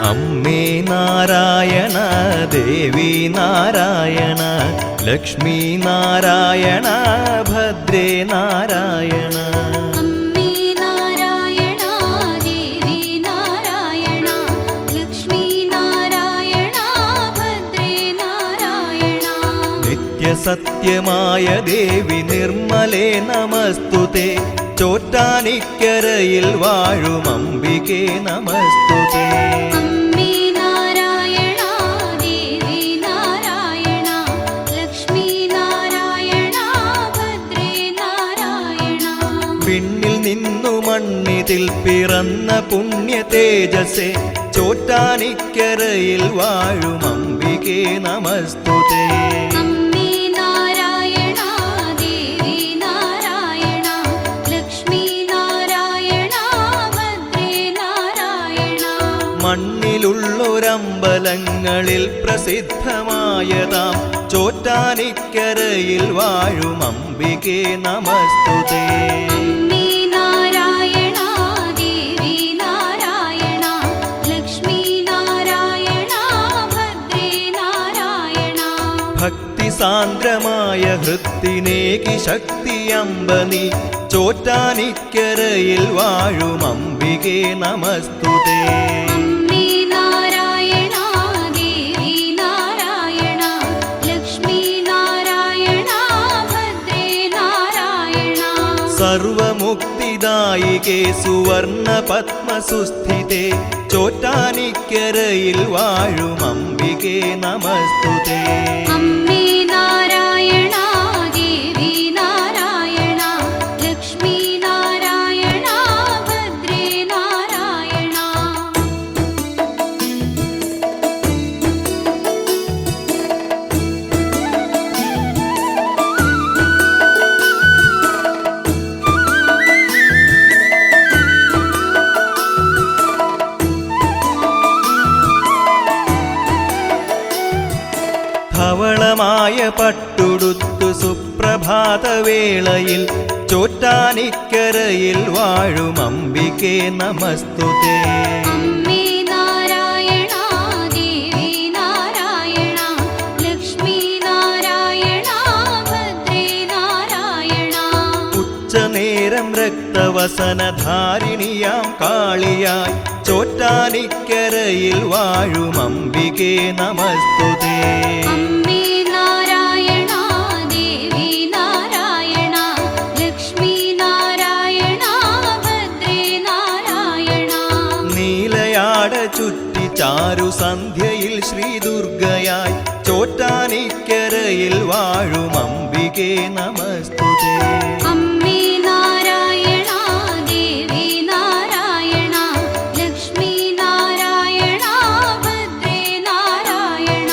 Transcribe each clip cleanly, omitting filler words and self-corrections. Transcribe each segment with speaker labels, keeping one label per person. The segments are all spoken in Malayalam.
Speaker 1: അമ്മേ നാരായണ ദേവി നാരായണ ലക്ഷ്മി നാരായണ ഭദ്രേ നാരായണ.
Speaker 2: അമ്മേ നാരായണ ദേവി നാരായണ ലക്ഷ്മി നാരായണ ഭദ്രേ നാരായണ.
Speaker 1: നിത്യസത്യമായ ദേവി നിർമ്മലേ നമസ്തുതേ. ചോറ്റാനിക്കരയിൽ വാഴും അംബികേ നമസ്തുതേ.
Speaker 2: അമ്മേ നാരായണ ദേവി നാരായണ ലക്ഷ്മി നാരായണ ഭദ്രേ നാരായണ.
Speaker 1: വിണ്ണിൽ നിന്നു മണ്ണിതിൽ പിറന്ന പുണ്യ തേജസ്സേ. ചോറ്റാനിക്കരയിൽ വാഴും അംബികേ നമസ്തുതേ.
Speaker 2: അമ്മേ നാരായണ ദേവി നാരായണ ലക്ഷ്മി നാരായണ ഭദ്രേ നാരായണ.
Speaker 1: മണ്ണിലുള്ളൊരമ്പലങ്ങളിൽ പ്രസിദ്ധമായതാം ചോറ്റാനിക്കരയിൽ വാഴും അംബികേ നമസ്തുതേ.
Speaker 2: അമ്മേ നാരായണ ദേവി നാരായണ ലക്ഷ്മി നാരായണ ഭദ്രേ നാരായണ.
Speaker 1: ഭക്തി സാന്ദ്രമായ ഹൃത്തിനേകി ശക്തിയമ്പനി. ചോറ്റാനിക്കരയിൽ വാഴും അംബികേ നമസ്തുതേ.
Speaker 2: അമ്മേ നാരായണ ദേവി നാരായണ ലക്ഷ്മി നാരായണ ഭദ്രേ നാരായണ.
Speaker 1: സർവമുക്തിദായികേ സുവർണ പത്മസുസ്ഥിതേ. ചോറ്റാനിക്കരയിൽ വാഴും അംബികേ നമസ്തുതേ.
Speaker 2: അമ്മേ നാരായണ ദേവി നാരായണ ലക്ഷ്മി നാരായണ ഭദ്രേ നാരായണ.
Speaker 1: ധവളമായ പട്ടുടുത്തു സുപ്രഭാതവേളയിൽ. ചോറ്റാനിക്കരയിൽ വാഴും അംബികേ നമസ്തുതേ.
Speaker 2: അമ്മേ നാരായണ ദേവി നാരായണ ലക്ഷ്മി നാരായണ ഭദ്രേ നാരായണ.
Speaker 1: ഉച്ചനേരം രക്തവസനധാരിണിയാം കാളിയായി. ചോറ്റാനിക്കരയിൽ വാഴും അംബികേ നമസ്തുതേ.
Speaker 2: അമ്മേ നാരായണ ദേവി നാരായണ ലക്ഷ്മി നാരായണ ഭദ്രേ നാരായണ.
Speaker 1: നീലയാട ചുറ്റി ചാരു സന്ധ്യയിൽ ശ്രീദുർഗയായി. ചോറ്റാനിക്കരയിൽ വാഴും അംബികേ നമസ്തുതേ.
Speaker 2: അമ്മേ നാരായണ ദേവി നാരായണ ലക്ഷ്മി നാരായണ ഭദ്രേ നാരായണ.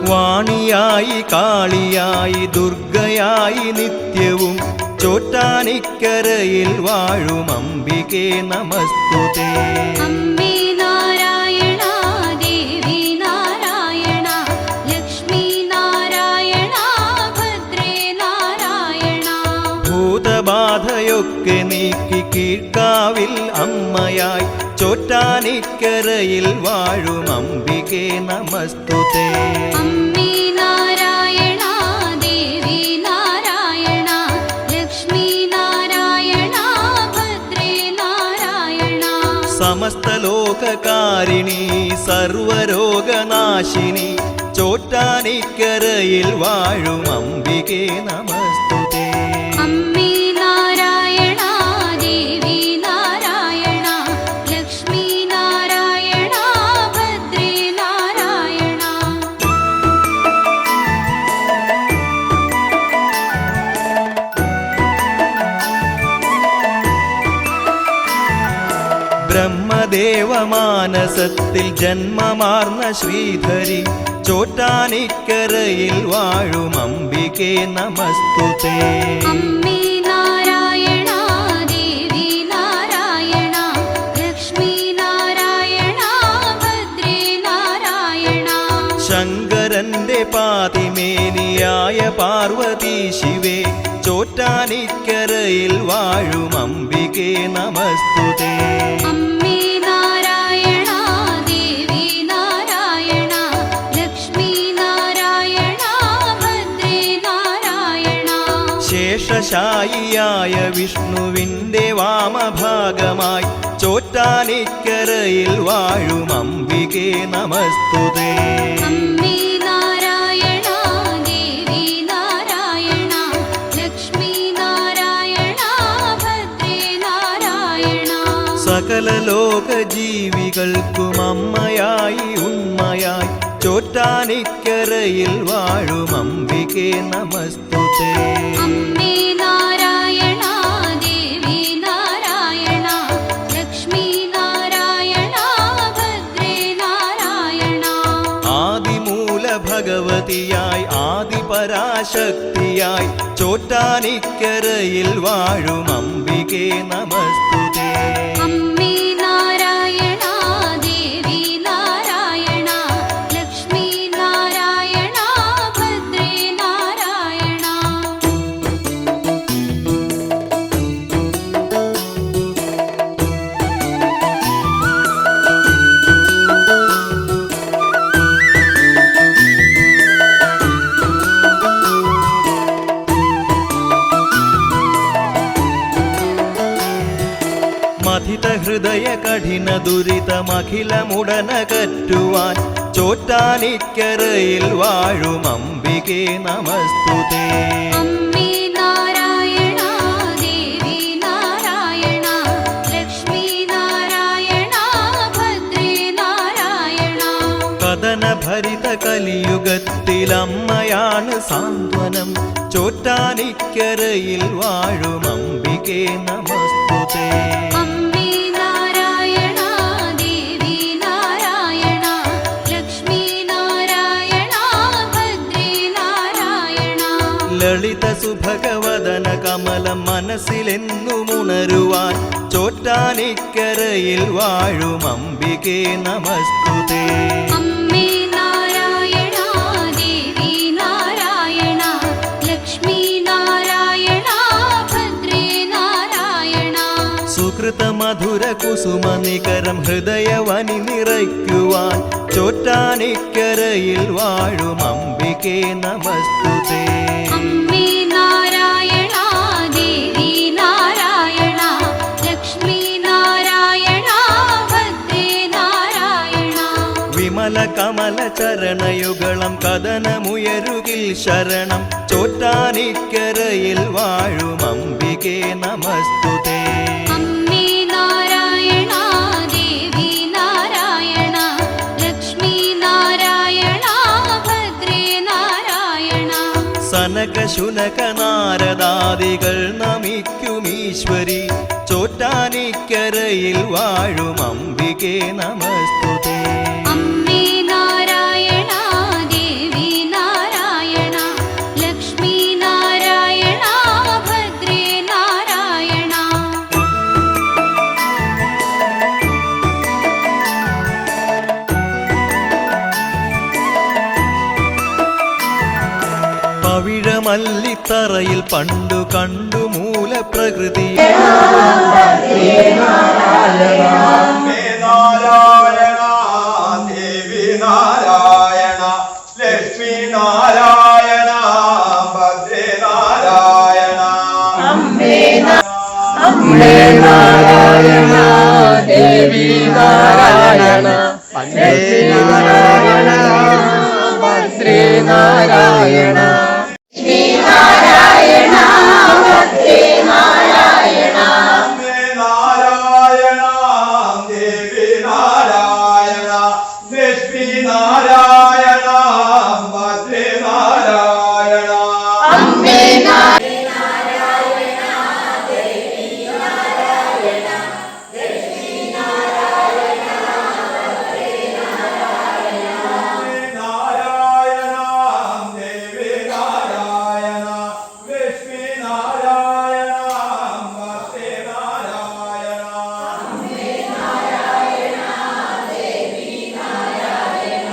Speaker 1: വാണിയായി കാളിയായി ദുർഗയായി നിത്യവും. ചോറ്റാനിക്കരയിൽ വാഴും അംബികേ നമസ്തുതേ.
Speaker 2: അമ്മേ നാരായണ ദേവി നാരായണ ലക്ഷ്മി നാരായണ ഭദ്രേ നാരായണ.
Speaker 1: ഭൂതബാധയൊക്കെ നീക്കി കീഴ്ക്കാവിൽ അമ്മയായി. ചോറ്റാനിക്കരയിൽ വാഴും അംബികേ നമസ്തുതേ.
Speaker 2: അമ്മേ നാരായണ ദേവി നാരായണ ലക്ഷ്മി നാരായണ ഭദ്രേ നാരായണ.
Speaker 1: സമസ്ത ലോകകാരിണി സർവരോഗനാശിനി. ചോറ്റാനിക്കരയിൽ വാഴും അംബികേ നമസ്തുതേ.
Speaker 2: അമ്മേ നാരായണ ദേവി നാരായണ ലക്ഷ്മി നാരായണ ഭദ്രേ നാരായണ.
Speaker 1: ബ്രഹ്മദേവമാനസത്തിൽ ജന്മമാർന്ന ശ്രീധരി. ചോറ്റാനിക്കരയിൽ വാഴും അംബികേ നമസ്തുതേ.
Speaker 2: അമ്മേ നാരായണ ദേവി നാരായണ ലക്ഷ്മി നാരായണ ഭദ്രേ നാരായണ.
Speaker 1: ശങ്കരന്റെ പാതിമേനിയായ പാർവതി ശിവേ. ചോറ്റാനിക്കരയിൽ വാഴും അംബികേ നമസ്തുതേ.
Speaker 2: അമ്മേ നാരായണ ദേവി
Speaker 1: ശേഷശായിയായ വിഷ്ണുവിൻ്റെ വാമഭാഗമായി ചോറ്റാനിക്കരയിൽ വാഴും അംബികേ നമസ്തുതേ.
Speaker 2: അമ്മേ നാരായണ ദേവി നാരായണ ലക്ഷ്മി നാരായണ ഭദ്രേ നാരായണ.
Speaker 1: സകല ലോകജീവികൾക്കും അമ്മയായി ഉണ്മയായി ചോറ്റാനിക്കരയിൽ വാഴും അംബികേ നമസ്തുതേ.
Speaker 2: അമ്മേ നാരായണ ദേവി നാരായണ ലക്ഷ്മി നാരായണ ഭദ്രേ നാരായണ.
Speaker 1: ആദിമൂല ഭഗവതിയായി ആദിപരാശക്തിയായി ചോറ്റാനിക്കരയിൽ വാഴും അംബികേ നമസ്തുതേ.
Speaker 2: അമ്മേ നാരായണ ദേവി നാരായണ ലക്ഷ്മി നാരായണ ഭദ്രേ നാരായണ.
Speaker 1: മഥിത ഹൃദയ കഠിന ദുരിതമഖിലമുടനകറ്റുവാൻ ചോറ്റാനിക്കരയിൽ വാഴും അംബികേ നമസ്തുതേ.
Speaker 2: അമ്മേ നാരായണ ദേവി നാരായണ ലക്ഷ്മി നാരായണ ഭദ്രേ നാരായണ.
Speaker 1: കഥനഭരിത കലിയുഗത്തിൽ അമ്മയാണ് സാന്ത്വനം ചോറ്റാനിക്കരയിൽ വാഴും അംബികേ നമസ്തുതേ.
Speaker 2: അമ്മേ നാരായണ ദേവി നാരായണ ലക്ഷ്മി നാരായണ ഭദ്രേ നാരായണ.
Speaker 1: ലളിത സുഭഗവദന കമലം മനസ്സിലെന്നുമുണരുവാൻ ചോറ്റാനിക്കരയിൽ വാഴും അംബികേ നമസ്തുതേ.
Speaker 2: അമ്മേ നാരായണ ദേവി നാരായണ ലക്ഷ്മി നാരായണ ഭദ്രേ നാരായണ.
Speaker 1: സുകൃത മധുര കുസുമ നികരം ഹൃദയവനി നിറയ്ക്കുവാൻ ചോറ്റാനിക്കരയിൽ വാഴും അംബികേ നമസ്തുതേ.
Speaker 2: അമ്മേ നാരായണ ദേവി നാരായണ ലക്ഷ്മി നാരായണ ഭദ്രേ നാരായണ.
Speaker 1: വിമല കമല ചരണയുഗളം കഥനമുയരുകിൽ ശരണം ചോറ്റാനിക്കരയിൽ വാഴും അംബികേ നമസ്തുതേ.
Speaker 2: അമ്മേ നാരായണ ദേവി നാരായണ ലക്ഷ്മി നാരായണ ഭദ്രേ നാരായണ.
Speaker 1: സനക ശുനക നാരദാദികൾ നമിക്കുമീശ്വരി ചോറ്റാനിക്കരയിൽ വാഴും അംബികേ നമസ്തുതേ.
Speaker 2: അമ്മേ നാരായണ ദേവി നാരായണ ലക്ഷ്മി നാരായണ ഭദ്രേ നാരായണ.
Speaker 1: പവിഴമല്ലിത്തറയിൽ പണ്ടു കണ്ടു മൂലപ്രകൃതി
Speaker 3: നാരായണ ദേവി നാരായണ ലക്ഷ്മി നാരായണ ഭദ്രേ നാരായണ.
Speaker 4: അമ്മേ നാരായണ ദേവി നാരായണ ലക്ഷ്മി നാരായണ ഭദ്രേ നാരായണ. ശ്രീ നാരായണ ഭദ്രേ നാരായണ.
Speaker 3: അമ്മേ നാരായണ ദേവി നാരായണ ലക്ഷ്മി നാരായണ ഭദ്രേ നാരായണ.
Speaker 4: അമ്മേ
Speaker 3: നാരായണ ദേവി നാരായണ ലക്ഷ്മി നാരായണ ഭദ്രേ നാരായണ.
Speaker 4: നാരായണ ദേവി നാരായണ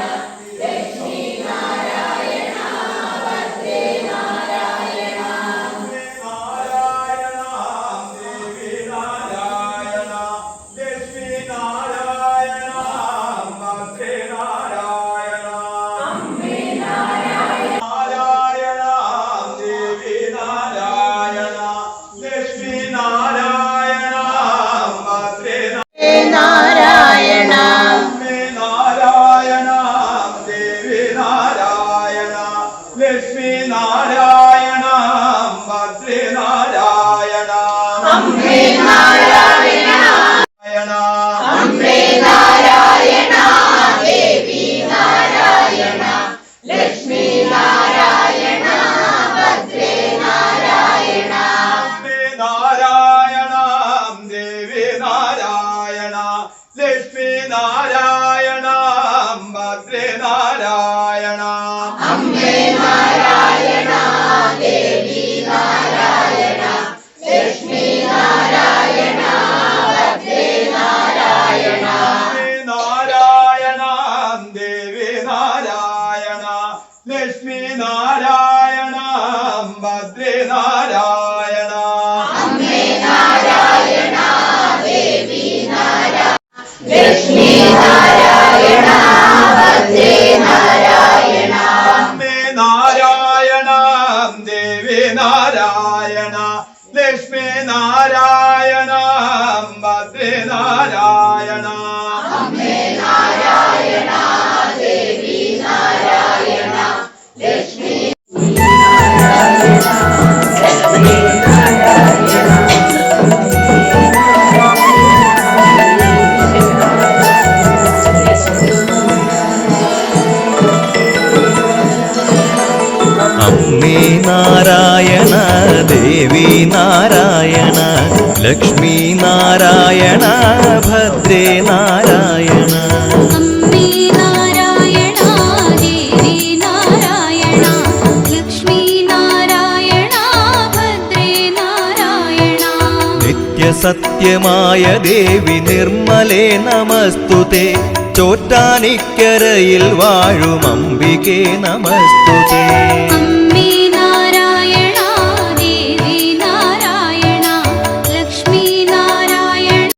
Speaker 1: ദേവി നാരായണ ലക്ഷ്മി നാരായണ ഭദ്രേ നാരായണ
Speaker 2: അമ്മേ നാരായണ ദേവി നാരായണ ലക്ഷ്മി നാരായണ ഭദ്രേ നാരായണ
Speaker 1: നിത്യസത്യമായ ദേവി നിർമ്മലേ നമസ്തുതേ ചോറ്റാനിക്കരയിൽ വാഴും അംബികേ നമസ്തുതേ